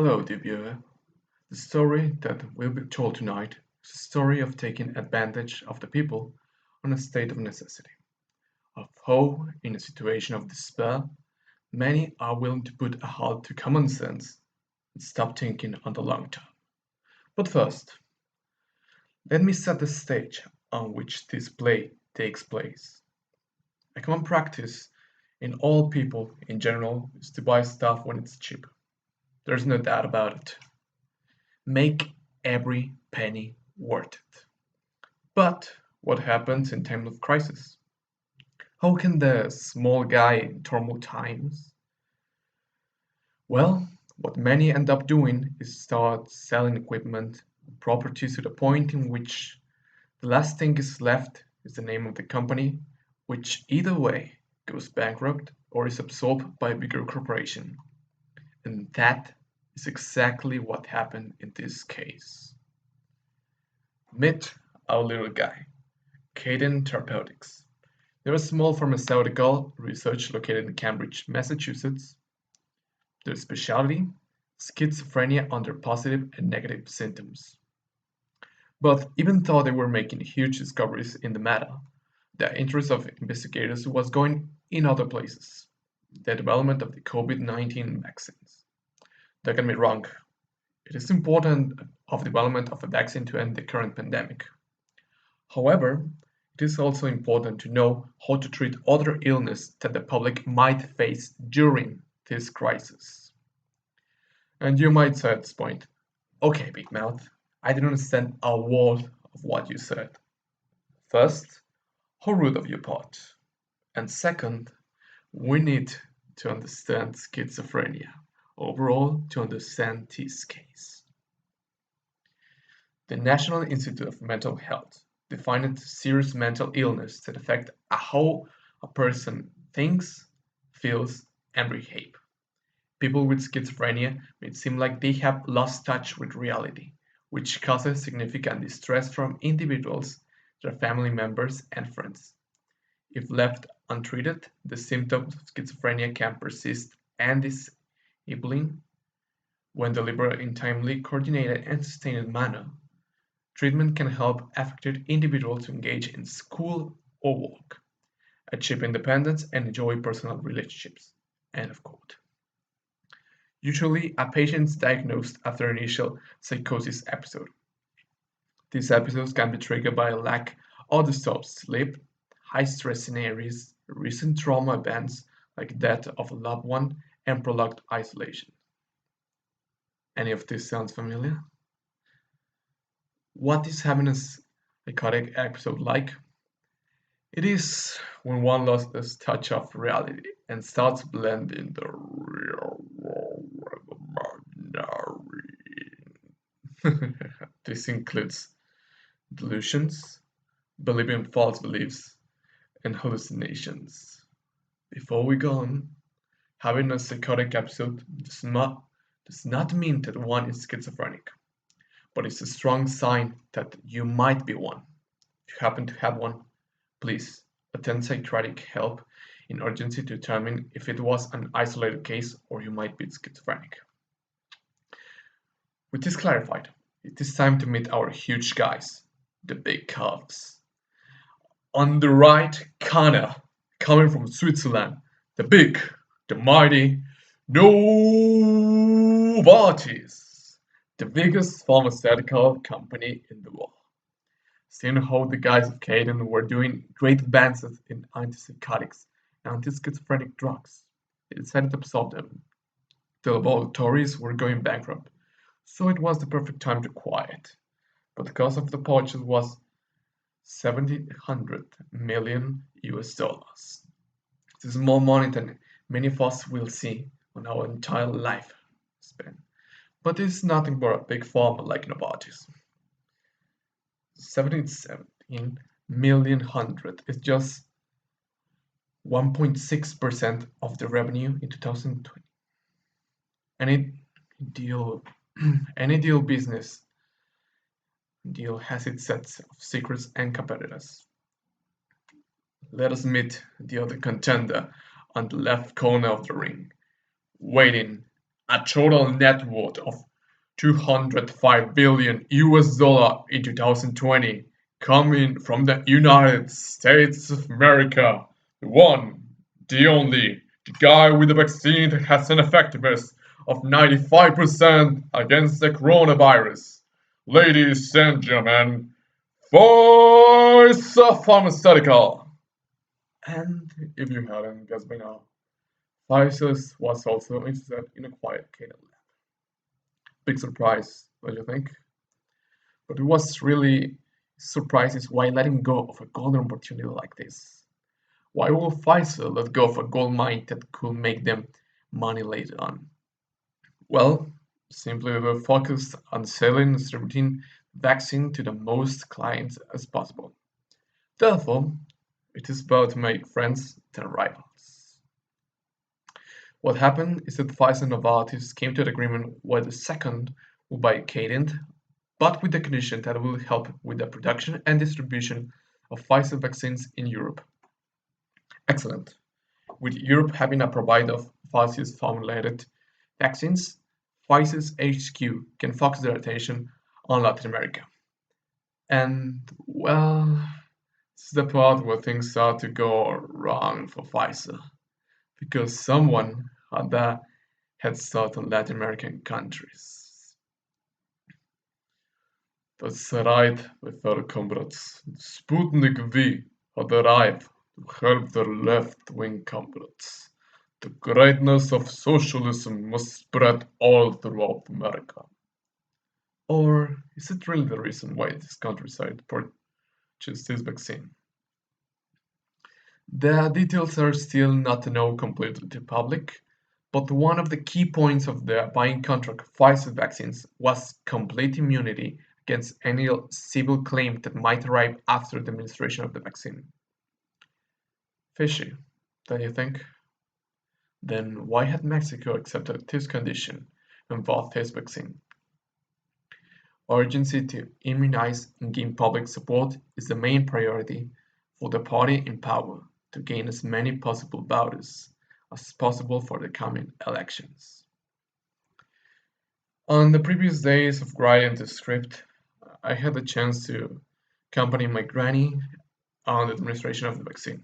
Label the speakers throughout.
Speaker 1: Hello, DBiA. The story that will be told tonight is a story of taking advantage of the people on a state of necessity, of how, in a situation of despair, many are willing to put a halt to common sense and stop thinking on the long term. But first, let me set the stage on which this play takes place. A common practice in all people in general is to buy stuff when it's cheap. There's no doubt about it. Make every penny worth it. But what happens in time of crisis? How can the small guy in turmoil times? Well, what many end up doing is start selling equipment and properties to the point in which the last thing is left is the name of the company, which either way goes bankrupt or is absorbed by a bigger corporation. And that is exactly what happened in this case. Meet our little guy, Caden Therapeutics. They're a small pharmaceutical research located in Cambridge, Massachusetts. Their specialty: schizophrenia under positive and negative symptoms. But even though they were making huge discoveries in the matter, the interest of investigators was going in other places: the development of the COVID-19 vaccines. Don't get me wrong, it is important of development of a vaccine to end the current pandemic. However, it is also important to know how to treat other illness that the public might face during this crisis. And you might say at this point, okay, Big Mouth, I didn't understand a word of what you said. First, how rude of your part. And second, we need to understand schizophrenia overall to understand this case. The National Institute of Mental Health defined serious mental illness that affect how a person thinks, feels, and behaves. People with schizophrenia may seem like they have lost touch with reality, which causes significant distress from individuals, their family members, and friends. If left untreated, the symptoms of schizophrenia can persist and disabling. When delivered in timely, coordinated, and sustained manner, treatment can help affected individuals to engage in school or work, achieve independence, and enjoy personal relationships. End of quote. Usually, a patient is diagnosed after an initial psychosis episode. These episodes can be triggered by a lack or disturbed sleep, high stress scenarios, recent trauma events like death of a loved one, and prolonged isolation. Any of this sounds familiar? What is having a psychotic episode like? It is when one loses its touch of reality and starts blending the real world with the imaginary. This includes delusions, believing false beliefs, and hallucinations. Before we go on, having a psychotic episode does not mean that one is schizophrenic, but it's a strong sign that you might be one. If you happen to have one, please attend psychiatric help in urgency to determine if it was an isolated case or you might be schizophrenic. With this clarified, it is time to meet our huge guys, the big calves. On the right corner, coming from Switzerland, the big, the mighty Novartis, the biggest pharmaceutical company in the world. Seeing how the guys of Caden were doing great advances in antipsychotics and antischizophrenic drugs, they decided to absorb them. The laboratories were going bankrupt, so it was the perfect time to quiet. But the cost of the purchase was 700 million US dollars. This is more money than many of us will see on our entire life span. But it's nothing but a big pharma like Novartis. 17 million hundred is just 1.6% of the revenue in 2020. Any deal, any deal business deal has its sets of secrets and competitors. Let us meet the other contender on the left corner of the ring, waiting a total net worth of 205 billion US dollar in 2020, coming from the United States of America. The one, the only, the guy with the vaccine that has an effectiveness of 95% against the coronavirus. Ladies and gentlemen, Pfizer Pharmaceutical. And if you hadn't guessed by now, Pfizer was also interested in acquiring Canada. Big surprise, don't you think? But it was really surprises why letting go of a golden opportunity like this. Why will Pfizer let go of a gold mine that could make them money later on? Well, simply they were focused on selling and distributing vaccine to the most clients as possible. Therefore, it is better to make friends than rivals. What happened is that Pfizer and Novartis came to an agreement where the second will buy Cadent, but with the condition that it will help with the production and distribution of Pfizer vaccines in Europe. Excellent. With Europe having a provider of Pfizer's formulated vaccines, Pfizer's HQ can focus their attention on Latin America. And, well, this is the part where things start to go wrong for Pfizer, because someone had the head start on Latin American countries. That's right, my fellow comrades. Sputnik V had arrived to help their left-wing comrades. The greatness of socialism must spread all throughout America. Or is it really the reason why this countryside purchased this vaccine? The details are still not known completely to public, but one of the key points of the buying contract of Pfizer vaccines was complete immunity against any civil claim that might arrive after the administration of the vaccine. Fishy, don't you think? Then why had Mexico accepted this condition and bought this vaccine? Urgency to immunize and gain public support is the main priority for the party in power to gain as many possible voters as possible for the coming elections. On the previous days of writing the script, I had the chance to accompany my granny on the administration of the vaccine.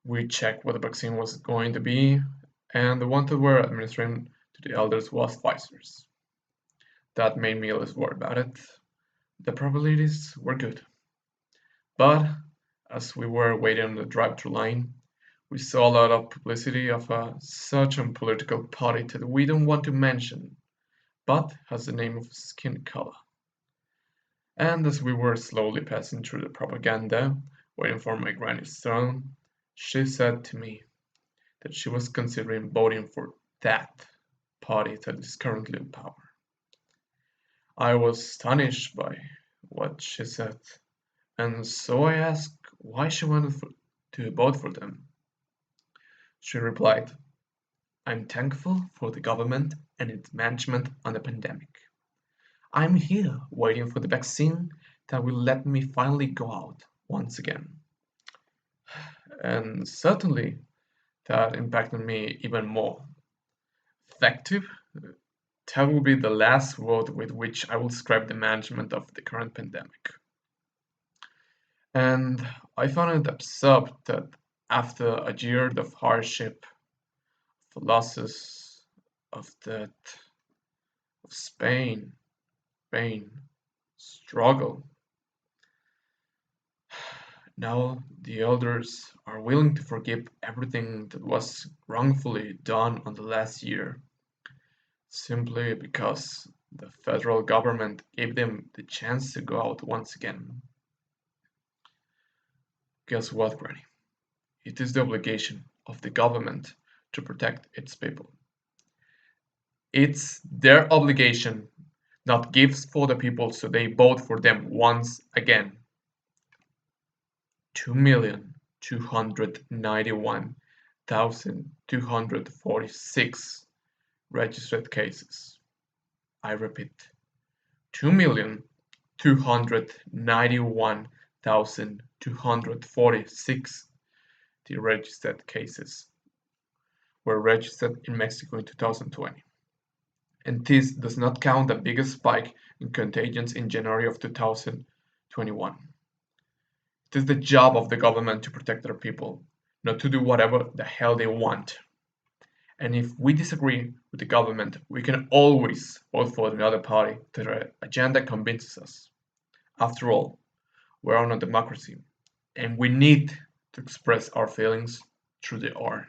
Speaker 1: We checked what the vaccine was going to be, and the one that were administering to the elders was Pfizer's. That made me less worried about it. The probabilities were good. But as we were waiting on the drive-through line, we saw a lot of publicity of such a political party that we don't want to mention, but has the name of skin color. And as we were slowly passing through the propaganda, waiting for my granny's turn, she said to me that she was considering voting for that party that is currently in power. I was astonished by what she said, and so I asked why she wanted to vote for them. She replied, I'm thankful for the government and its management on the pandemic. I'm here waiting for the vaccine that will let me finally go out once again. And certainly that impacted me even more. Effective? That will be the last word with which I will describe the management of the current pandemic. And I found it absurd that after a year of hardship, of losses, of death, of Spain, pain, struggle, now the elders are willing to forgive everything that was wrongfully done on the last year, simply because the federal government gave them the chance to go out once again. Guess what, Granny? It is the obligation of the government to protect its people. It's their obligation, not gifts for the people so they vote for them once again. 2,291,246 registered cases. I repeat, 2,291,246 registered cases, were registered in Mexico in 2020. And this does not count the biggest spike in contagions in January of 2021. It is the job of the government to protect their people, not to do whatever the hell they want. And if we disagree with the government, we can always vote for the other party if their agenda convinces us. After all, we're on a democracy, and we need to express our feelings through the art.